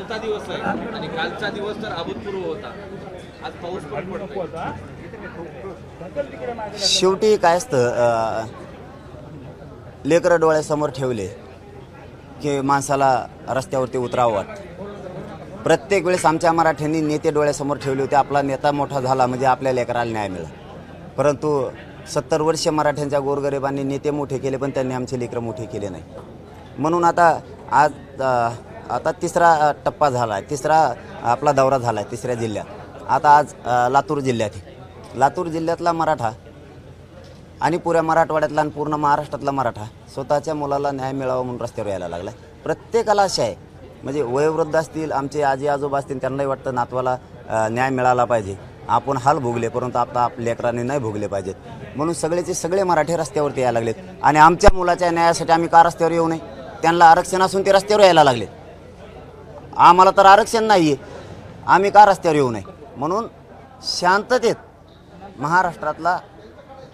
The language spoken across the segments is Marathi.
आजचा दिवस आहे आणि कालचा दिवस तर अभूतपूर्व होता. आज पाऊस पण पडतोय. शेवटी काय असतं, लेकरं डोळ्यासमोर ठेवले की माणसाला रस्त्यावरती उतरावं वाटतं. प्रत्येक वेळेस आमच्या मराठ्यांनी नेते डोळ्यासमोर ठेवले होते. आपला नेता मोठा झाला म्हणजे आपल्या लेकराला न्याय मिळाला. परंतु 70 वर्ष मराठ्यांच्या गोरगरिबांनी नेते मोठे केले, पण त्यांनी आमचे लेकरं मोठे केले नाही. म्हणून आता तिसरा टप्पा झाला आहे, तिसरा आपला दौरा झाला आहे तिसऱ्या जिल्ह्यात. आता आज लातूर जिल्ह्यात आहे. लातूर जिल्ह्यातला मराठा आणि पुऱ्या मराठवाड्यातला आणि पूर्ण महाराष्ट्रातला मराठा स्वतःच्या मुलाला न्याय मिळावा म्हणून रस्त्यावर यायला लागला. प्रत्येकाला आशा आहे, म्हणजे वयोवृद्ध असतील, आमचे आजी आजोबा असतील, त्यांनाही वाटतं नातवाला न्याय मिळाला पाहिजे. आपण हाल भोगले, परंतु आता आपल्या लेकरांनी नाही भोगले पाहिजेत. म्हणून सगळेचे सगळे मराठी रस्त्यावरती यायला लागलेत. आणि आमच्या मुलाच्या न्यायासाठी आम्ही का रस्त्यावर येऊ नये? त्यांना आरक्षण असून ते रस्त्यावर यायला लागलेत. आम्हाला तर आरक्षण नाही आहे, आम्ही का रस्त्यावर येऊ नये? म्हणून शांततेत महाराष्ट्रातला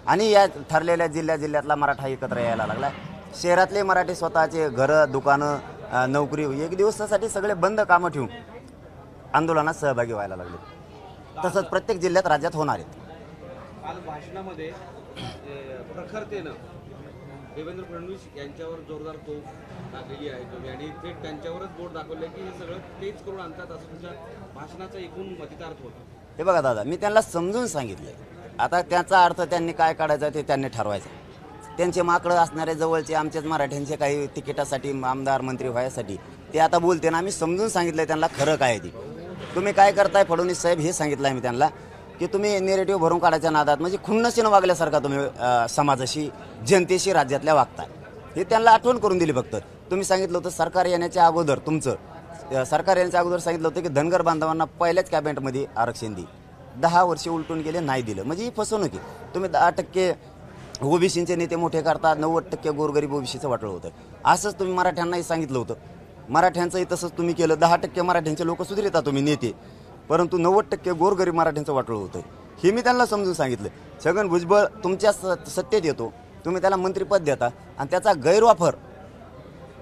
आणि या ठरलेल्या जिल्ह्यातला मराठा एकत्र यायला लागला. शहरातले मराठी स्वतःचे घरं, दुकानं, नोकरी, एक दिवसासाठी सगळे बंद कामं ठेवून आंदोलनात सहभागी व्हायला लागले. तसंच प्रत्येक जिल्ह्यात राज्यात होणार आहेत. काल भाषणामध्ये प्रखरतेनं देवेंद्र फडणवीस यांच्यावर जोरदार तोफ टाकलेली आहे तुम्ही, आणि थेट त्यांच्यावरच बोट दाखवले की हे सगळं तेच करून आणतात, असं तुमच्या भाषणाचा एकूण मतितार्थ होता. हे बघा दादा, मी त्यांना समजून सांगितलं. आता त्याचा अर्थ त्यांनी काय काढायचा ते त्यांनी ठरवायचं. त्यांचे माकडं असणारे जवळचे आमच्याच मराठ्यांचे काही तिकिटासाठी, आमदार मंत्री व्हायसाठी ते आता बोलते ना. आम्ही समजून सांगितलं त्यांना खरं काय आहे. तुम्ही काय करताय फडणवीस साहेब हे सांगितलं आहे मी त्यांना, की तुम्ही नेरेटिव्ह भरून काढायच्या नादात म्हणजे खुन्नसीनं वागल्यासारखा तुम्ही समाजाशी, जनतेशी, राज्यातल्या वागताय हे त्यांना आठवण करून दिली. फक्त तुम्ही सांगितलं होतं सरकार येण्याच्या अगोदर, तुमचं सरकार येण्याच्या अगोदर सांगितलं होतं की धनगर बांधवांना पहिल्याच कॅबिनेटमध्ये आरक्षण दे. 10 वर्षे उलटून गेले, नाही दिलं. म्हणजे ही फसवणूक आहे. तुम्ही 10% ओबीसीचे नेते मोठे करता, 90% गोरगरीब ओबीसीचं वाटलं होतं. असंच तुम्ही मराठ्यांनाही सांगितलं होतं. मराठ्यांचंही तसंच तुम्ही केलं. 10% मराठ्यांचे लोक सुधारिता तुम्ही नेते, परंतु 90% गोरगरीब मराठ्यांचं वाटलं होतं. हे मी त्यांना समजून सांगितलं. छगन भुजबळ तुमच्या सत्तेत येतो, तुम्ही त्याला मंत्रिपद देता आणि त्याचा गैरवापर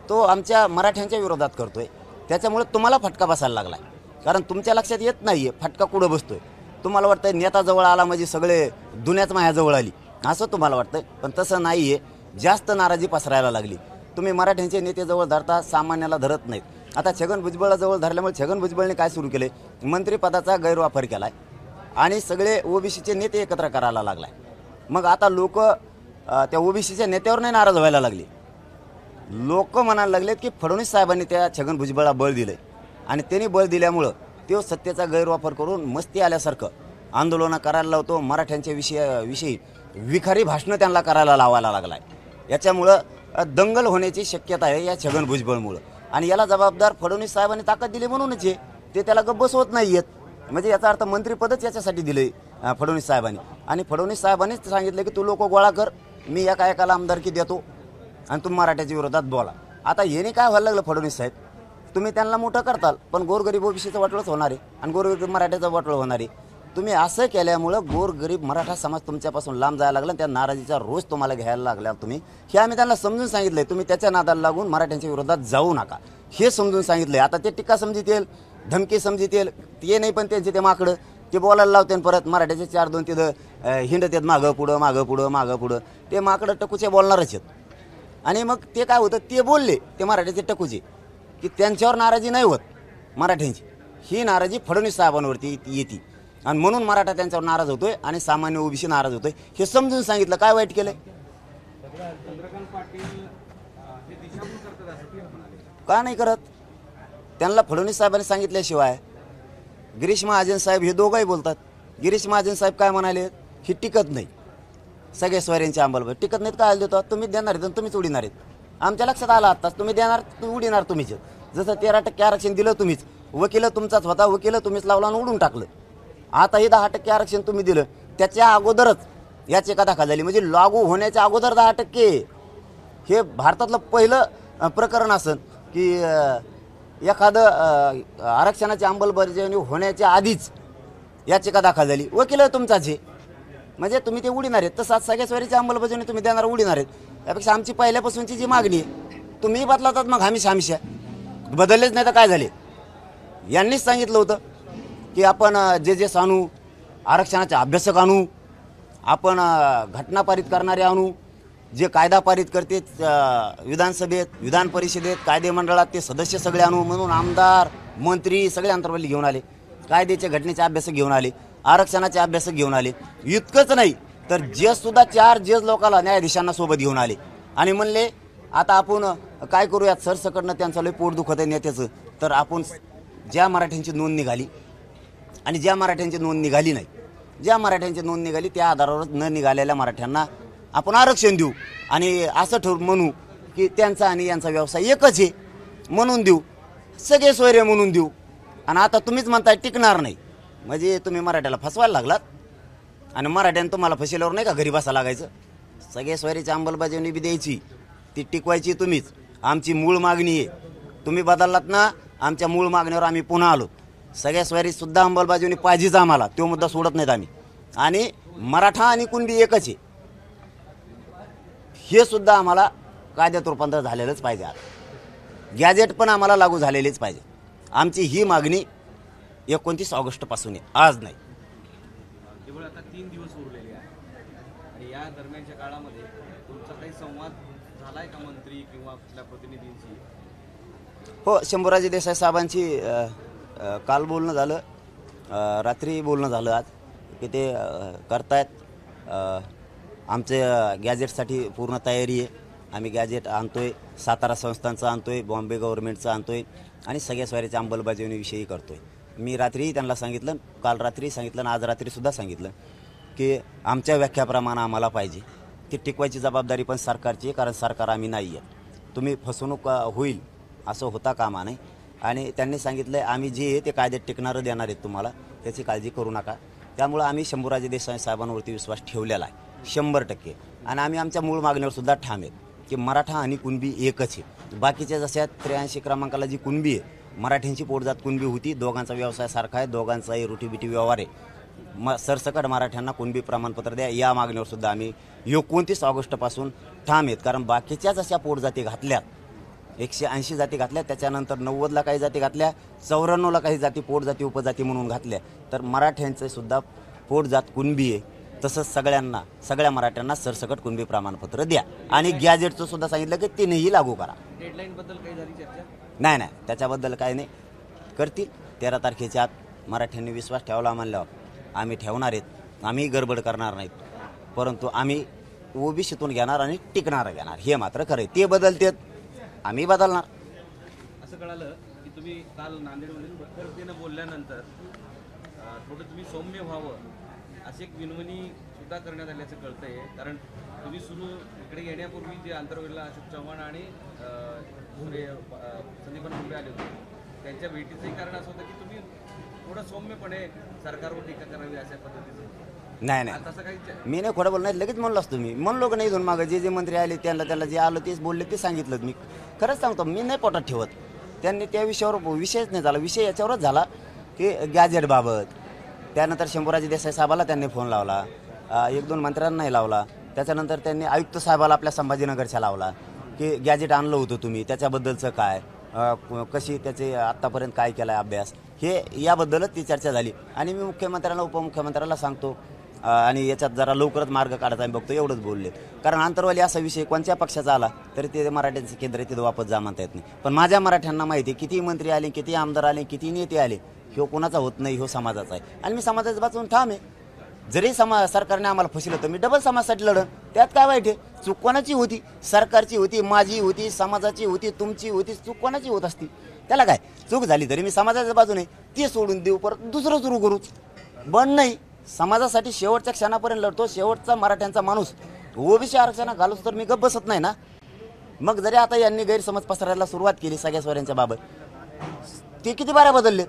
तो आमच्या मराठ्यांच्या विरोधात करतोय. त्याच्यामुळे तुम्हाला फटका बसायला लागला आहे. कारण तुमच्या लक्षात येत नाही आहे फटका कुठं बसतोय. तुम्हाला वाटतं नेता जवळ आला म्हणजे सगळे दुनियाच माझ्याजवळ आली, असं तुम्हाला वाटतंय. पण तसं नाही आहे. जास्त नाराजी पसरायला लागली. तुम्ही मराठ्यांचे नेते जवळ धरता, सामान्याला धरत नाहीत. आता छगन भुजबळला जवळ धरल्यामुळे छगन भुजबळने काय सुरू केले? मंत्रिपदाचा गैरवापर केला आहे आणि सगळे ओबीसीचे नेते एकत्र करायला लागला आहे. मग आता लोक त्या ओबीसीच्या नेत्यावर नाही नाराज व्हायला लागले. लोक म्हणायला लागलेत की फडणवीस साहेबांनी त्या छगन भुजबळला बळ दिलं आणि त्यांनी बळ दिल्यामुळं तो सत्तेचा गैरवापर करून मस्ती आल्यासारखं आंदोलनं करायला लावतो. मराठ्यांच्या विषयी विखारी भाषणं त्यांना करायला लावायला लागला आहे. याच्यामुळं दंगल होण्याची शक्यता आहे या छगन भुजबळमुळं. आणि याला जबाबदार फडणवीस साहेबांनी ताकद दिली म्हणूनच आहे. ते त्याला गप्प होत नाही आहेत. म्हणजे याचा अर्थ मंत्रिपदच याच्यासाठी दिले फडणवीस साहेबांनी. आणि फडणवीस साहेबांनीच सांगितलं की तू लोक गोळा कर, मी एका आमदारकी देतो आणि तुम्ही मराठ्याच्या विरोधात बोला. आता याने काय व्हायला लागलं फडणवीस साहेब, तुम्ही त्यांना मोठं करताल पण गोरगरीब ओबीसीचं वाटोळंच होणार आहे आणि गोरगरीब मराठ्याचं वाटोळं होणार आहे. तुम्ही असं केल्यामुळं गोरगरीब मराठा समाज तुमच्यापासून लांब जायला लागला. त्या नाराजीचा रोज तुम्हाला घ्यायला लागला. तुम्ही हे आम्ही त्यांना समजून सांगितलंय. तुम्ही त्याच्या नादाला लागून मराठ्यांच्या विरोधात जाऊ नका हे समजून सांगितलंय. आता ते टीका समजितेल, धमकी समजितेल, ते नाही, पण त्यांचे ते माकडं ते बोलायला लावते. परत मराठ्याचे 4-2 तिथं हिंडत आहेत मागं पुढं. ते माकडं टकूचे बोलणारच आहेत. आणि मग ते काय होतं, ते बोलले ते मराठ्याचे टकूचे की त्यांच्यावर नाराजी नाही होत मराठ्यांची, ही नाराजी फडणवीस साहेबांवरती येते आणि म्हणून मराठा त्यांच्यावर नाराज होतोय आणि सामान्य ओबीसी नाराज होतोय. हे समजून सांगितलं. काय वाईट केलंय? का नाही करत? त्यांना फडणवीस साहेबांनी सांगितल्याशिवाय गिरीश महाजन साहेब हे दोघंही बोलतात. गिरीश महाजन साहेब काय म्हणाले, ही टिकत नाही. सगळे स्वाऱ्यांची अंमलबजावणी टिकत नाहीत. काय देतो तुम्हीच देणार आहेत, तुम्हीच उडीणार आहेत. आमच्या लक्षात आलं आत्ताच. तुम्ही देणार, तू उडीणार तुम्हीच. जसं 13% आरक्षण दिलं तुम्हीच, वकील तुमचाच होता, वकील तुम्हीच लावला आणि उडून टाकलं. आता हे 10% आरक्षण तुम्ही दिलं, त्याच्या अगोदरच याची का दाखल झाली. म्हणजे लागू होण्याच्या अगोदर 10%. हे भारतातलं पहिलं प्रकरण असेल की एखादं आरक्षणाची अंमलबजावणी होण्याच्या आधीच याचिका दाखल झाली, वकील तुमचाच आहे, म्हणजे तुम्ही ते उडीणार आहेत. तसं सगळ्या स्वारीची अंमलबजावणी तुम्ही देणार, उडीणार आहेत. यापेक्षा आमची पहिल्यापासूनची जी मागणी आहे तुम्ही बदलतात, मग हमेशा बदललेच नाही तर काय झाले. यांनीच सांगितलं होतं की आपण जे आणू, आरक्षणाचे अभ्यासक आणू, आपण घटना पारित करणारे आणू, जे कायदा पारित करते विधानसभेत, विधान परिषदेत, कायदे मंडळात ते सदस्य सगळे आणू म्हणून आमदार, मंत्री सगळे अंतर्वाली घेऊन आले. कायद्याच्या घटनेचे अभ्यासक घेऊन आले, आरक्षणाचे अभ्यासक घेऊन आले. इतकंच नाही तर जजसुद्धा 4 जज लोकांना, न्यायाधीशांना सोबत घेऊन आले आणि म्हणले आता आपण काय करूयात, सरसकटनं त्यांचं लय पोट दुखत आहे नेत्याचं, तर आपण ज्या मराठ्यांची नोंद निघाली आणि ज्या मराठ्यांची नोंद निघाली नाही, ज्या मराठ्यांची नोंद निघाली त्या आधारावर न निघालेल्या मराठ्यांना आपण आरक्षण देऊ आणि असं ठरवून म्हणू की त्यांचा आणि यांचा व्यवसाय एकच आहे म्हणून देऊ, सगळे सोयरे म्हणून देऊ. आणि आता तुम्हीच म्हणताय टिकणार नाही, म्हणजे तुम्ही मराठ्याला फसवायला लागलात आणि मराठ्यानं तुम्हाला फसल्यावर नाही का घरी बसा लागायचं. सगळे सोयरीची अंमलबजावणी बी द्यायची, ती टिकवायची तुम्हीच. आमची मूळ मागणी आहे, तुम्ही बदललात ना, आमच्या मूळ मागणीवर आम्ही पुन्हा आलो. सगळ्या सोयरीसुद्धा अंमलबजावणी पाहिजेच आम्हाला, तो मुद्दा सोडत नाहीत आम्ही. आणि मराठा आणि कुणबी एकच आहे हे सुद्धा आम्हाला कायद्यात रूपांतर झालेलंच पाहिजे. आता गॅजेट पण आम्हाला लागू झालेलीच पाहिजे. आमची ही मागणी 29 ऑगस्टपासून आहे, आज नाही. केवळ आता 3 दिवस उरलेले आहे आणि या दरम्यानच्या काळामध्ये तुमचा काही संवाद झालाय का मंत्री किंवा आपल्या प्रतिनिधींशी? हो, शंभूराजे देसाई साहेबांची काल बोलणं झालं, रात्री बोलणं झालं आज की ते करतायत. आमचे गॅजेटसाठी पूर्ण तयारी आहे. आम्ही गॅजेट आणतोय, सातारा संस्थांचं आणतोय, बॉम्बे गव्हर्नमेंटचं आणतोय आणि सगळ्या स्वारीच्या अंमलबजावणीविषयी करतोय. मी रात्रीही त्यांना सांगितलं, काल रात्री सांगितलं आणि आज रात्रीसुद्धा सांगितलं की आमच्या व्याख्याप्रमाणे आम्हाला पाहिजे. ती टिकवायची जबाबदारी पण सरकारची आहे, कारण सरकार आम्ही नाही आहे. तुम्ही फसवणूक होईल असं होता कामा नाही. आणि त्यांनी सांगितलं आम्ही जे आहे ते कायद्यात टिकणारं देणार आहेत तुम्हाला, त्याची काळजी करू नका. त्यामुळं आम्ही शंभूराजे देसाई साहेबांवरती विश्वास ठेवलेला आहे 100%. आणि आम्ही आमच्या मूळ मागणीवर सुद्धा ठाम आहेत की मराठा आणि कुणबी एकच आहे. बाकीच्या जशा 83 क्रमांकाला जी कुणबी आहे, मराठ्यांची पोटजात कुणबी होती, दोघांचा व्यवसाय सारखा आहे, दोघांचाही रोटीबिटी व्यवहार आहे. सरसकट मराठ्यांना कुणबी प्रमाणपत्र द्या, या मागणीवर सुद्धा आम्ही 29 ऑगस्टपासून ठाम आहेत. कारण बाकीच्या जशा पोटजाती घातल्यात, 180 जाती घातल्या, त्याच्यानंतर 90ला काही जाती घातल्या, 94ला काही जाती पोटजाती उपजाती म्हणून घातल्या, तर मराठ्यांचं सुद्धा पोटजात कुणबी आहे. तसंच सगळ्या मराठ्यांना सरसकट कुणबी प्रमाणपत्र द्या आणि गॅजेटचं सुद्धा सांगितलं की तिनेही लागू करा. डेडलाईनबद्दल काही झाली चर्चा? नाही, त्याच्याबद्दल काही नाही. करतील 13 तारखेच्या आत. मराठ्यांनी विश्वास ठेवला म्हणल्यावर आम्ही ठेवणार आहेत. आम्ही गडबड करणार नाहीत, परंतु आम्ही ओबीसीतून घेणार आणि टिकणारं घेणार, हे मात्र खरं आहे. ते बदलतेत, आम्ही बदलणार. असं कळालं की तुम्ही काल नांदेडमधील प्रखरतेनं बोलल्यानंतर थोडं तुम्ही सौम्य व्हावं अशी एक विनवणी सुद्धा करण्यात आल्याचं कळतंय. कारण तुम्ही सुरू इकडे येण्यापूर्वी जे आंतरवेलला अशोक चव्हाण आणि संदीपान मुंबई आले होते, त्यांच्या भेटीचंही कारण असं होतं की तुम्ही थोडं सौम्यपणे सरकारवर टीका करावी अशा पद्धतीचं. नाही, तसं काही मी नाही खोटं बोलणार नाही. लगेच म्हणलो असतो मी, म्हणलो का नाही इथून मागं जे मंत्री आले त्याला जे आलं तेच बोलले, ते सांगितलं. मी खरंच सांगतो, मी नाही पोटात ठेवत. त्यांनी त्या विषयावर विषयच नाही झाला. विषय याच्यावरच झाला की गॅजेटबाबत. त्यानंतर शंभूराजे देसाई साहेबाला त्यांनी फोन लावला, 1-2 मंत्र्यांनाही लावला. त्याच्यानंतर त्यांनी आयुक्त साहेबाला आपल्या संभाजीनगरच्या लावला की गॅजेट आणलं होतं तुम्ही, त्याच्याबद्दलचं काय, कशी त्याचे आत्तापर्यंत काय केला आहे अभ्यास, हे याबद्दलच ती चर्चा झाली. आणि मी मुख्यमंत्र्यांना उपमुख्यमंत्र्याला सांगतो आणि याच्यात जरा लवकरच मार्ग काढायचा आम्ही बघतो, एवढंच बोलले. कारण आंतरवाली असा विषय कोणत्या पक्षाचा आला तरी ते मराठ्यांचं केंद्र तिथं वापस जा म्हणता येत नाही. पण माझ्या मराठ्यांना माहिती आहे, किती मंत्री आले, किती आमदार आले, किती नेते आले, ह्यो कोणाचा होत नाही, ह्यो समाजाचा आहे. आणि मी समाजाच्या बाजून ठाम आहे. जरी सरकारने आम्हाला फसलं तर मी डबल समाजासाठी लढन, त्यात काय वाईट आहे. चूक कोणाची होती? सरकारची होती, माझी होती, समाजाची होती, तुमची होती. चूक कोणाची होत असती? त्याला काय, चूक झाली तरी मी समाजाच्या बाजूने ते सोडून देऊ, परत दुसरं सुरू करूच. बंद नाही, समाजासाठी शेवटच्या क्षणापर्यंत लढतो. शेवटचा मराठ्यांचा माणूस ओबीसी आरक्षण घालूच तर मी गप्प बसत नाही ना. मग जरी आता यांनी गैरसमज पसरायला सुरुवात केली सगळ्या सोयऱ्यांच्या बाबत, ते किती बाऱ्या बदललेत?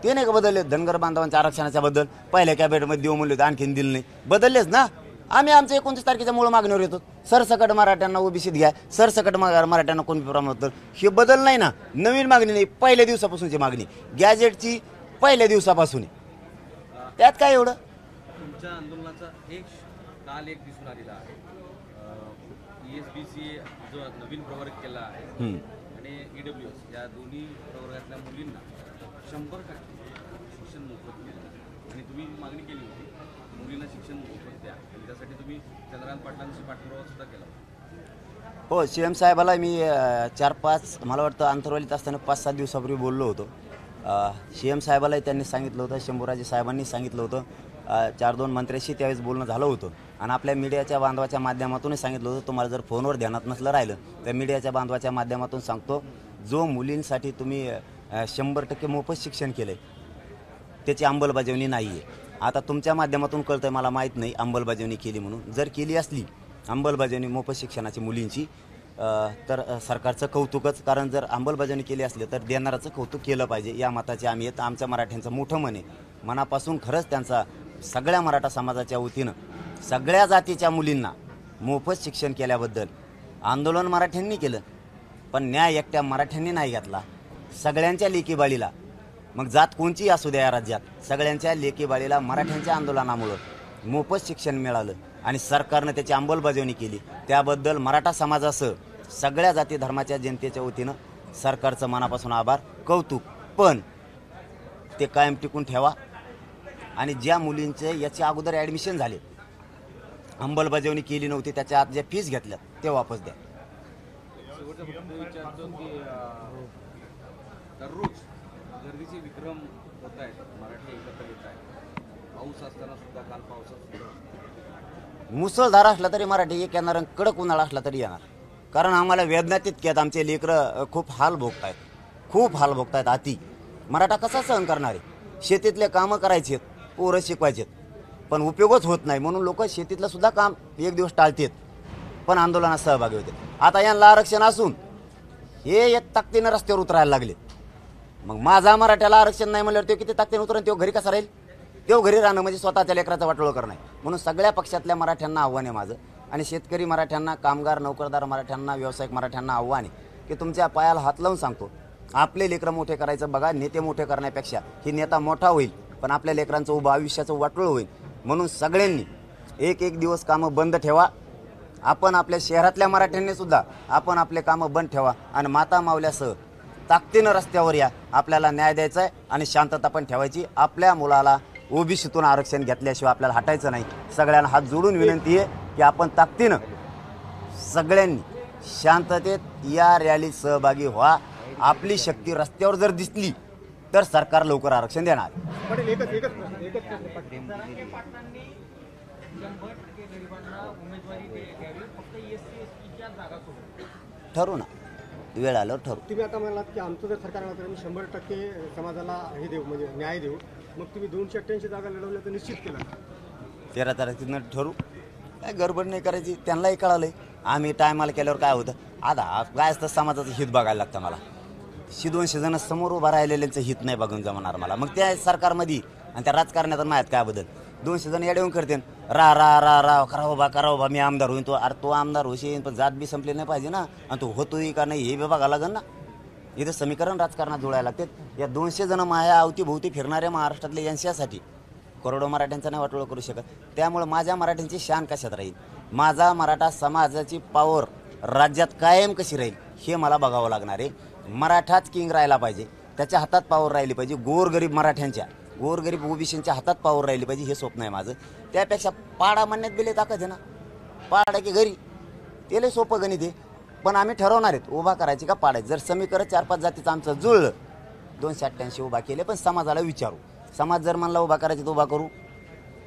ते नाही का बदलले? धनगर बांधवांच्या आरक्षणाच्या बद्दल पहिल्या कॅबिनेटमध्ये देऊ म्हणले, आणखीन दिलं नाही. बदललेच ना. आम्ही आमच्या 29 तारखेच्या मूळ मागणीवर येतो, सरसकट मराठ्यांना ओबीसीत घ्या, सरसकट मराठ्यांना कोणी प्रमाणपत्र. हे बदल नाही ना, नवीन मागणी नाही, पहिल्या दिवसापासूनची मागणी. गॅजेटची पहिल्या दिवसापासून आहे, त्यात काय एवढं? तुमच्या आंदोलनाचा काल एक दिसून आलेला आहे. ESBC जो नवीन प्रवर्ग केला आहे आणि EWS या दोन्ही प्रवर्गातल्या मुलींना 100% शिक्षण मोफत केलं आणि तुम्ही मागणी केली होती मुलींना शिक्षण मोफत द्या आणि त्यासाठी तुम्ही चंद्रकांत पाटलांशी पाठपुरावा सुद्धा केला. हो, CM साहेबाला मी 4-5 मला वाटतं अंतरवालीत असताना 5-7 दिवसापूर्वी बोललो होतो. CM साहेबालाही त्यांनी सांगितलं होतं, शंभूराजे साहेबांनी सांगितलं होतं, 4-2 मंत्र्याशी त्यावेळेस बोलणं झालं होतं आणि आपल्या मीडियाच्या बांधवाच्या माध्यमातूनही सांगितलं होतं. तुम्हाला जर फोनवर ध्यानात नसलं राहिलं तर मीडियाच्या बांधवाच्या माध्यमातून सांगतो, जो मुलींसाठी तुम्ही 100% मोफत शिक्षण केलं आहे त्याची अंमलबजावणी नाही आहे. आता तुमच्या माध्यमातून कळतं आहे, मला माहीत नाही अंमलबजावणी केली म्हणून. जर केली असली अंमलबजावणी मोफत शिक्षणाची मुलींची तर सरकारचं कौतुकच, कारण जर अंमलबजावणी केली असली तर देणाराचं कौतुक केलं पाहिजे या मताचे आम्ही आहेत. आमच्या मराठ्यांचं मोठं मन आहे, मनापासून खरंच त्यांचा सगळ्या मराठा समाजाच्या वतीनं सगळ्या जातीच्या मुलींना मोफत शिक्षण केल्याबद्दल आंदोलन मराठ्यांनी केलं, पण न्याय एकट्या मराठ्यांनी नाही घेतला. सगळ्यांच्या लेकीबाळीला, मग जात कोणची असू द्या या राज्यात, सगळ्यांच्या लेकीबाळीला मराठ्यांच्या आंदोलनामुळं मोफत शिक्षण मिळालं आणि सरकारनं त्याची अंमलबजावणी केली. त्याबद्दल मराठा समाजासह सगळ्या जाती धर्माच्या जनतेच्या वतीनं सरकारचं मनापासून आभार, कौतुक. पण ते कायम टिकून ठेवा आणि ज्या मुलींचे याच्या अगोदर ॲडमिशन झाले, अंमलबजावणी केली नव्हती, त्याच्या आत ज्या फीस घेतल्यात ते वापस द्या. शेवटचा प्रश्न विचारतो की दररोज गर्दीचे विक्रम होत आहेत, मराठी एकत्र येत आहेत, पाऊस असताना सुद्धा, काल पावसात सुद्धा मुसळधार असला तरी मराठी एक येणार, कडक उन्हाळा असला तरी येणार. कारण आम्हाला वेदना तितक्यात, आमचे लेकरं खूप हाल भोगतायत, खूप हाल भोगतायत. अति मराठा कसा सहन करणार आहे? शेतीतले कामं करायचे आहेत, पोरं शिकवायचे आहेत, पण उपयोगच होत नाही म्हणून लोक शेतीतलं सुद्धा काम एक दिवस टाळतात, पण आंदोलनात सहभागी होते. आता यांना आरक्षण असून हे एक ताकदीनं रस्त्यावर उतरायला लागले. मग माझा मराठ्याला आरक्षण नाही म्हणल्यावर तो किती ताकदीनं उतरेल? तो घरी कसा राहील? तो घरी राहणं म्हणजे स्वतःच्या लेकराचा वाटोळं करणं आहे. म्हणून सगळ्या पक्षातल्या मराठ्यांना आव्हान आहे माझं, आणि शेतकरी मराठ्यांना, कामगार नोकरदार मराठ्यांना, व्यावसायिक मराठ्यांना आव्हान आहे की तुमच्या पायाला हात लावून सांगतो, आपले लेकरं मोठे करायचं बघा. नेते मोठे करण्यापेक्षा ही नेता मोठा होईल पण आपल्या लेकरांचं उभं आयुष्याचं वाटोळं होईल. म्हणून सगळ्यांनी एक दिवस कामं बंद ठेवा. आपण आपल्या शहरातल्या मराठ्यांनी सुद्धा आपण आपले कामं बंद ठेवा आणि माता मावल्यासह ताकदीनं रस्त्यावर या. आपल्याला न्याय द्यायचा आहे आणि शांतता पण ठेवायची. आपल्या मुलाला ओबीसीतून आरक्षण घेतल्याशिवाय आपल्याला हटायचं नाही. सगळ्यांना हात जोडून विनंती आहे की आपण ताकदीनं सगळ्यांनी शांततेत या रॅलीत सहभागी व्हा. आपली शक्ती रस्त्यावर जर दिसली तर सरकार लवकर आरक्षण देणार. ठरू ना, वेळ आल्यावर ठरू. तुम्ही आता म्हणालात की आमचं जर सरकार आलं तर मी 100% समाजाला हे देऊ, म्हणजे न्याय देऊ. मग तुम्ही 288 जागा लढवल्या तर निश्चित केला. 13 तारखेनं ठरू. काय गडबड नाही करायची. त्यांनाही कळालंय आम्ही टायमाला केल्यावर काय होतं. आता काय असतं, समाजाचं हित बघायला लागतं मला. 200 जण समोर उभा राहिलेल्यांचं हित नाही बघून जमणार मला. मग त्या सरकारमध्ये आणि त्या राजकारणात माहीत काय बदल. 200 जण येऊन करते, रा रा रा रा करा उभा मी आमदार होईन. तो आमदार होशील पण जात बी संपली नाही पाहिजे ना, आणि तो होतोय का नाही हे बी बघायला लागेल ना. इथं समीकरण राजकारणात जोडायला लागतात. या 200 जण माया अवतीभोवती फिरणाऱ्या महाराष्ट्रातल्या यांच्यासाठी करोडो मराठ्यांचं नाही वाटोळं करू शकत. त्यामुळे माझ्या मराठ्यांची शान कशात राहील, माझा मराठा समाजाची पावर राज्यात कायम कशी राहील हे मला बघावं लागणार आहे. मराठाच किंग राहायला पाहिजे, त्याच्या हातात पावर राहिली पाहिजे. गोरगरीब मराठ्यांच्या, गोरगरीब ओबीसींच्या हातात पावर राहिली पाहिजे, हे स्वप्न आहे माझं. त्यापेक्षा पाडा म्हणण्यात बिले ताकद आहे ना, पाडा की घरी ते लय सोपं गणित आहे. पण आम्ही ठरवणार आहेत उभा करायची का पाडायची. जर समीकरण 4-5 जातीचं आमचं जुळलं 288 उभा केले, पण समाजाला विचारू. समाज जर म्हणला उभा करायची तर उभा करू,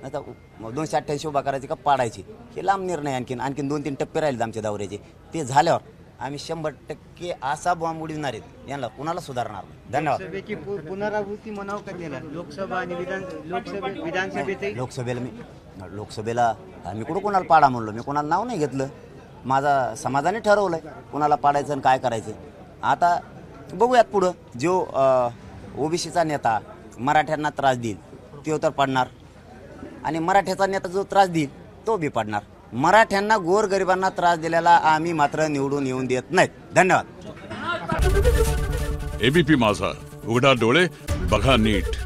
नाही तर 288 उभा करायची का पाडायची हे लांब निर्णय. आणखीन 2-3 टप्पे राहिले आमच्या दौऱ्याचे. ते झाल्यावर आम्ही 100% असा बॉम्ब उडविणार आहेत, यांना कुणाला सुधारणार नाही. धन्यवाद. लोकसभेची पुनरावृत्ती म्हणावं का त्याला? लोकसभा आणि लोकसभेला मी कुठं कोणाला पाडा म्हणलो, मी कोणाला नाव नाही घेतलं. माझा समाजाने ठरवलंय कुणाला पाडायचं आणि काय करायचं. आता बघूयात पुढं. जो ओबीसीचा नेता मराठ्यांना त्रास देईल तो तर पडणार, आणि मराठ्याचा नेता जो त्रास देईल तो बी पडणार. मराठ्यांना गोरगरिबांना त्रास दिलेला आम्ही मात्र निवडून येऊन देत नाहीत. धन्यवाद. एबीपी माझा, उघडा डोळे बघा नीट.